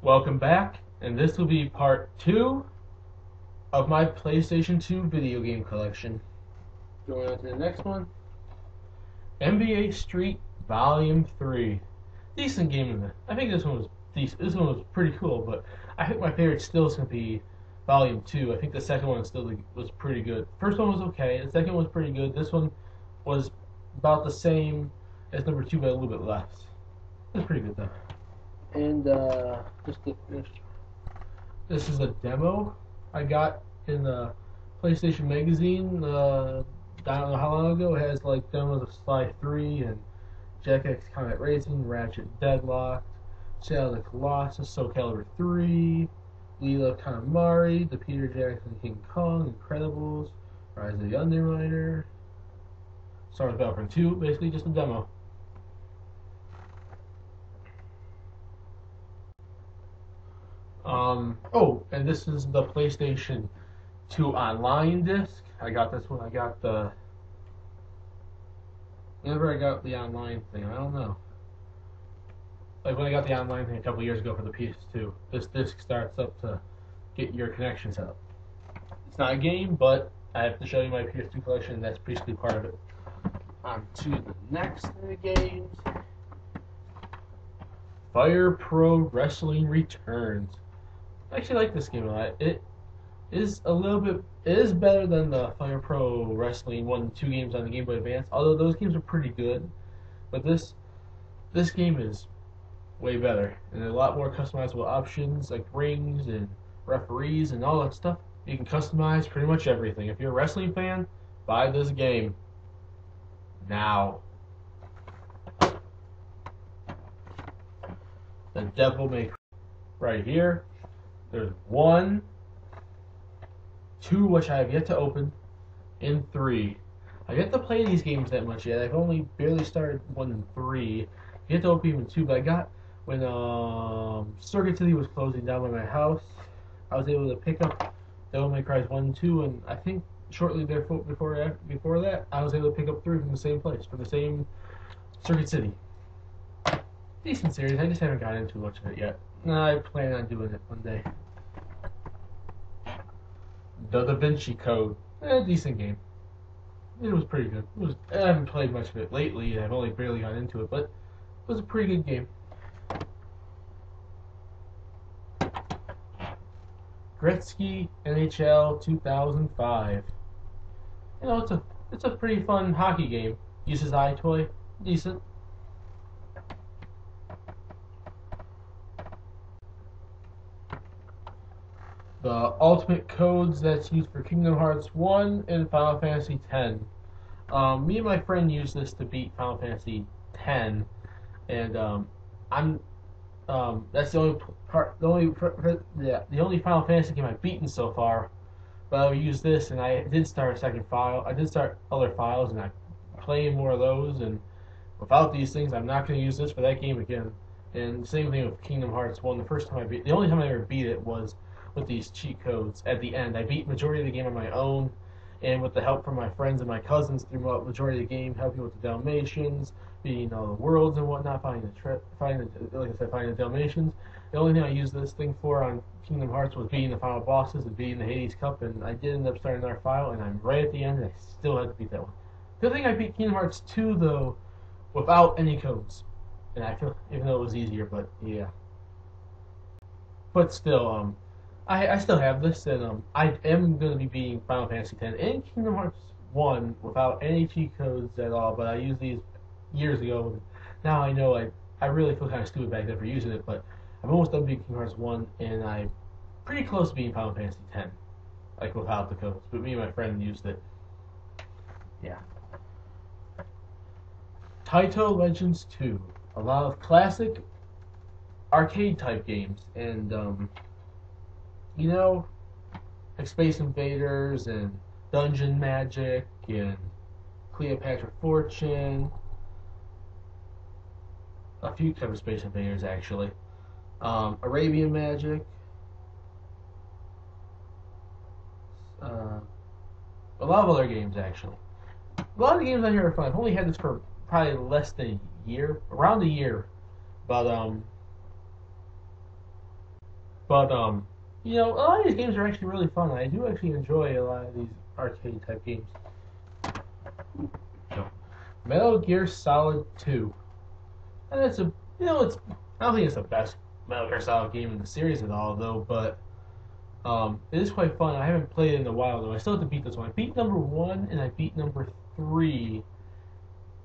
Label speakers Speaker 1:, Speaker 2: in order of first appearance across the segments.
Speaker 1: Welcome back, and this will be part 2 of my PlayStation 2 video game collection. Going on to the next one. NBA Street Volume 3. Decent game. I think this one was decent. This one was pretty cool, but I think my favorite still is going to be Volume 2. I think the second one still was pretty good. First one was okay. The second one was pretty good. This one was about the same as number 2, but a little bit less. It was pretty good, though. And just to finish, this is a demo I got in the PlayStation magazine. I don't know how long ago. It has like demos of Sly 3 and Jack X Combat Racing, Ratchet Deadlocked, Shadow of the Colossus, Soul Calibur 3, Leela Katamari, the Peter Jackson King Kong, Incredibles, Rise of the Underminer, Star Wars Battlefront 2. Basically, just a demo. Oh, and this is the PlayStation 2 online disc. I got this one. Whenever I got the online thing, I don't know. Like when I got the online thing a couple years ago for the PS2, this disc starts up to get your connection set up. It's not a game, but I have to show you my PS2 collection, and that's basically part of it. On to the next games. Fire Pro Wrestling Returns. I actually like this game a lot. It is better than the Fire Pro Wrestling 1 and 2 games on the Game Boy Advance, although those games are pretty good. But this game is way better, and there are a lot more customizable options like rings and referees and all that stuff. You can customize pretty much everything. If you're a wrestling fan, buy this game now. The Devil May Cry right here. There's 1, 2, which I have yet to open, and 3. I've yet to play these games that much yet. I've only barely started 1 and 3. I've yet to open even 2, but I got, when Circuit City was closing down by my house, I was able to pick up Devil May Cry 1 and 2, and I think shortly before that, I was able to pick up 3 from the same place, from the same Circuit City. Decent series. I just haven't gotten into much of it yet. I plan on doing it one day. The Da Vinci Code. Decent game. It was pretty good. I haven't played much of it lately. I've only barely got into it, but it was a pretty good game. Gretzky NHL 2005. You know, it's a pretty fun hockey game. Uses iToy. Decent. The ultimate codes that's used for Kingdom Hearts 1 and Final Fantasy X. Me and my friend used this to beat Final Fantasy X, and that's the only Final Fantasy game I've beaten so far. But I'll use this, and I did start a second file. I did start other files, and I'm playing more of those. And without these things, I'm not going to use this for that game again. And same thing with Kingdom Hearts 1. The only time I ever beat it was with these cheat codes at the end. I beat majority of the game on my own, and with the help from my friends and my cousins throughout majority of the game, helping with the Dalmatians, beating all the worlds and whatnot, finding the Dalmatians. The only thing I used this thing for on Kingdom Hearts was beating the final bosses and beating the Hades Cup, and I did end up starting another file, and I'm right at the end, and I still had to beat that one. Good thing I beat Kingdom Hearts 2 though, without any codes, and I feel even though it was easier, but yeah. But still, I still have this, and I am going to be beating Final Fantasy X and Kingdom Hearts 1 without any cheat codes at all, but I used these years ago, and now I know I really feel kind of stupid back then for using it, but I'm almost done beating Kingdom Hearts 1, and I'm pretty close to beating Final Fantasy X, like without the codes, but me and my friend used it. Yeah. Taito Legends 2. A lot of classic arcade-type games, and, you know, like Space Invaders and Dungeon Magic and Cleopatra Fortune. A few types of Space Invaders, actually. Arabian Magic. A lot of other games, actually. A lot of the games on here are fun. I've only had this for probably less than a year, around a year. But But you know, a lot of these games are actually really fun. I do actually enjoy a lot of these arcade type games. So, Metal Gear Solid 2. And it's a, you know, it's, I don't think it's the best Metal Gear Solid game in the series at all, though, but it is quite fun. I haven't played it in a while, though. I still have to beat this one. I beat number 1 and I beat number 3,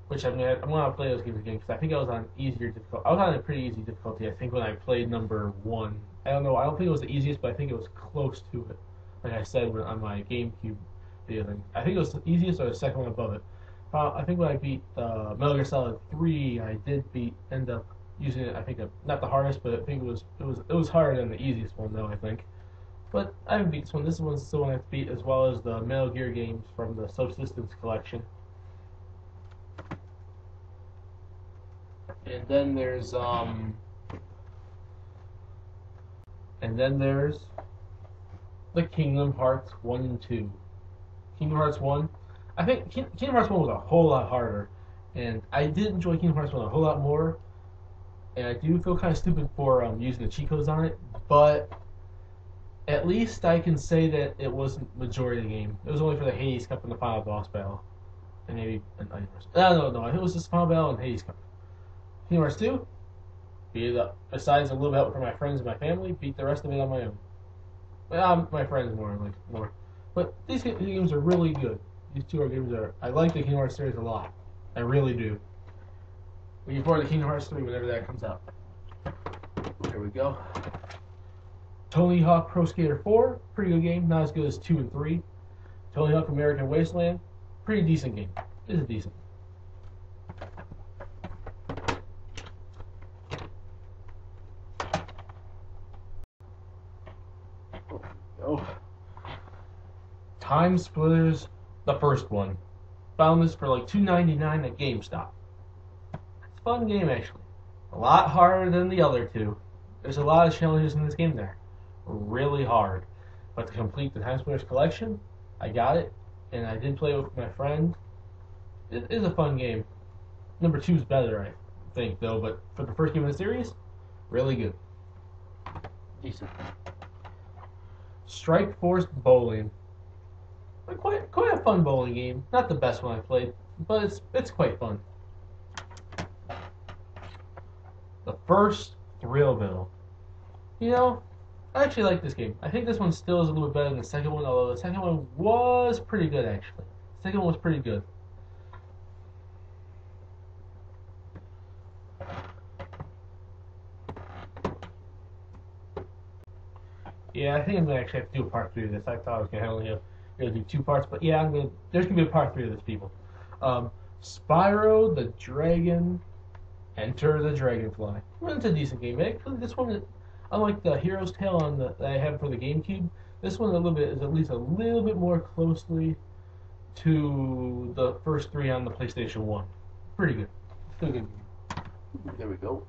Speaker 1: which I'm going to play those games again because I think I was on easier difficulty. I was on a pretty easy difficulty, I think, when I played number 1. I don't know. I don't think it was the easiest, but I think it was close to it. Like I said on my GameCube video thing. I think it was the easiest or the second one above it. I think when I beat Metal Gear Solid 3, I did end up using it. I think not the hardest, but I think it was harder than the easiest one, though. I think. But I haven't beat this one. This one's the one I've beat, as well as the Metal Gear games from the Subsistence collection. And then there's the Kingdom Hearts 1 and 2. Kingdom Hearts 1, I think Kingdom Hearts 1 was a whole lot harder, and I did enjoy Kingdom Hearts 1 a whole lot more, and I do feel kind of stupid for using the cheat codes on it, but at least I can say that it wasn't majority of the game. It was only for the Hades Cup and the final boss battle, and maybe no, it was just final battle and Hades Cup. Kingdom Hearts 2, beat it up. Besides a little bit for my friends and my family, beat the rest of it on my own. My friends more. But these games are really good. These two games are. I like the Kingdom Hearts series a lot. I really do. Looking forward to Kingdom Hearts 3 whenever that comes out. There we go. Tony Hawk Pro Skater 4, pretty good game. Not as good as 2 and 3. Tony Hawk American Wasteland, pretty decent game. This is decent. Oh. Time Splitters, the first one. Found this for like $2.99 at GameStop. It's a fun game, actually. A lot harder than the other two. There's a lot of challenges in this game there. Really hard. But to complete the Time Splitters collection, I got it, and I did play it with my friend. It is a fun game. Number 2 is better, I think, though, but for the first game in the series, really good. Decent. Strike Force Bowling. Quite a fun bowling game. Not the best one I played, but it's quite fun. The First Thrillville. You know, I actually like this game. I think this one still is a little bit better than the second one, although the second one was pretty good, actually. The second one was pretty good. Yeah, I think I'm gonna actually have to do a part 3 of this. I thought I was gonna only do 2 parts, but yeah, there's gonna be a part 3 of this, people. Spyro the Dragon, Enter the Dragonfly. Well, it's a decent game. Actually, this one, unlike the Hero's Tale that I have for the GameCube, this one is at least a little bit more closely to the first 3 on the PlayStation 1. Pretty good. Still good game. There we go.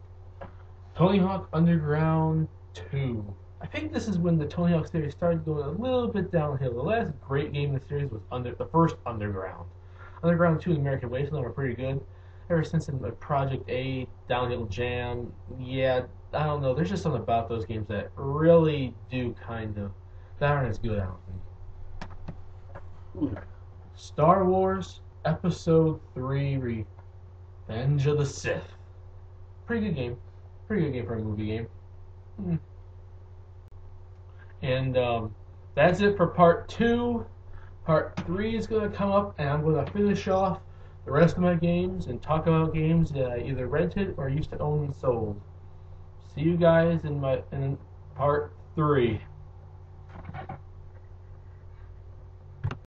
Speaker 1: Tony Hawk Underground 2. I think this is when the Tony Hawk series started going a little bit downhill. The last great game in the series was the first Underground. Underground 2 and American Wasteland were pretty good. Ever since in Project A, Downhill Jam, yeah, I don't know. There's just something about those games that really do that aren't as good, I don't think. Star Wars Episode 3 Revenge of the Sith. Pretty good game. Pretty good game for a movie game. And that's it for part 2. Part 3 is going to come up, and I'm going to finish off the rest of my games and talk about games that I either rented or used to own and sold. See you guys in part 3.